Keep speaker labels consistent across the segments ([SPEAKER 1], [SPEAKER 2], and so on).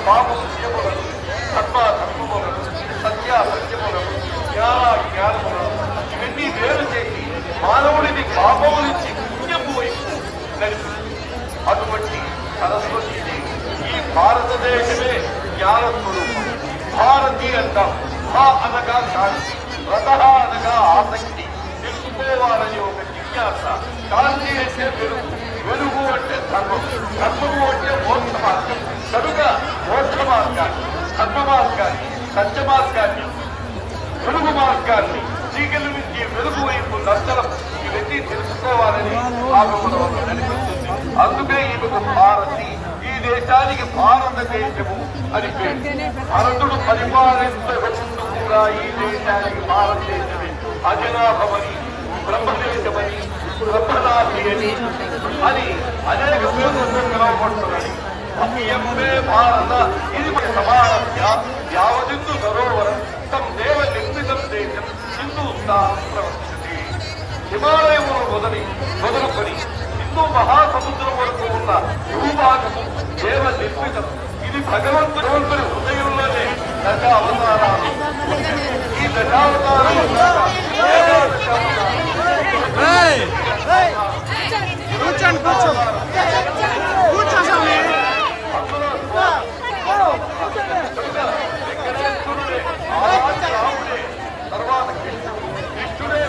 [SPEAKER 1] పాపము నియములను, ధర్మ ధర్మములను, సత్య సత్యములను, జ్ఞాన జ్ఞానములను ఇవన్నీ వేరు చేసి మానవుడిని పాపము నుంచి పుణ్యము వైపు నడిపిస్తుంది. అటువంటి సరస్వతి ఈ భారతదేశమే జ్ఞాన స్వరూపం. భారతి అంటాం. భా అనగా శాంతి, రథ అనగా ఆసక్తి, తెలుసుకోవాలని ఒక జిజ్ఞాస. శాంతి అంటే వెలుగు, వెలుగు అంటే ధర్మం, ధర్మము అంటే మోక్ష మార్గం. కనుక మోక్ష మార్గాన్ని, ధర్మ మార్గాన్ని, సత్య మార్గాన్ని, వెలుగు మార్గాన్ని, చీకటి నుంచి వెలుగు వైపు నచ్చడం ఇవన్నీ తెలుసుకోవాలని ఆమె వల్ల నడిపిస్తుంది. అందుకే ఈమెకు భారతి, ఈ దేశానికి భారతదేశము అని పేరు. భరతుడు పరిపాలించక ముందు కూడా ఈ దేశానికి భారతదేశమే అజనాభమని, బ్రహ్మదేశమని, బ్రహ్మనాథి అని అనేక పేర్లతో పిలువబడుతున్నది. అమ్మే భారత ఇది సమానస్య యావదిందు సరోవరం తం దేవ నిర్మితం దేశం హిందూస్థానం ప్రవర్తించింది. హిమాలయమును మొదలుకొని హిందూ మహాసముద్రం వరకు ఉన్న భూభాగము దేవ నిర్మితం. ఇది భగవంతుడి హృదయంలోనే దశ అవతారాలు. ఈ దశావతారాలు తర్వాత కృష్ణుడే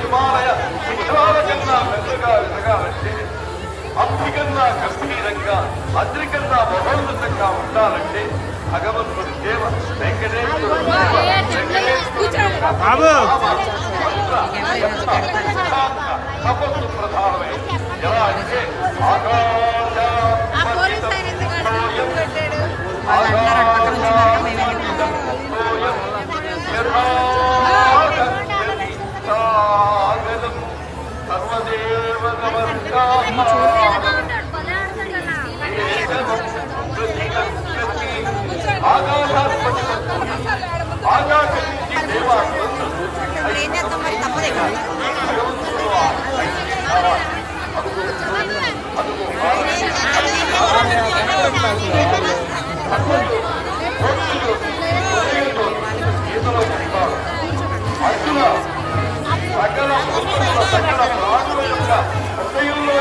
[SPEAKER 1] హిమాలయ శిఖరాల కన్నా మెల్లగా ఎదగాలంటే, అప్పికన్నా గంభీరంగా, అద్రికన్నా మహోన్నతంగా ఉండాలంటే భగవంతుడి దేవ వెంకటేశ్వరుడు తపస్సు ప్రధానమే. ఎలా అంటే సర్వదేవ ఆకాశం నుంచి దేవాలయం అర్జున సకల సకల ప్రాణుల యొక్క హృదయంలో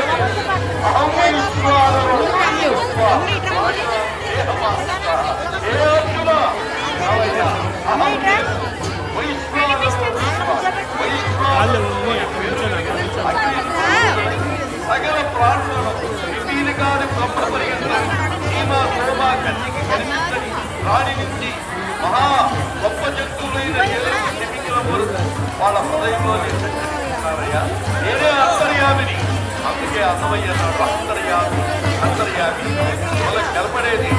[SPEAKER 1] సకల ప్రాణులను విపీలికాని బ్రహ్మ పరిగెత్తని సీమా సోమ కన్నికి కనిపించని రాణి నుంచి మహా గొప్ప జంతువులైన శమికుల వరకు వాళ్ళ హృదయంలోనే సంచరిస్తున్నారయ్యా. నేనే అంతర్యామిని. అందుకే అన్నమయ్య అంతర్యామి అంతర్యామి వాళ్ళకి కలపడేది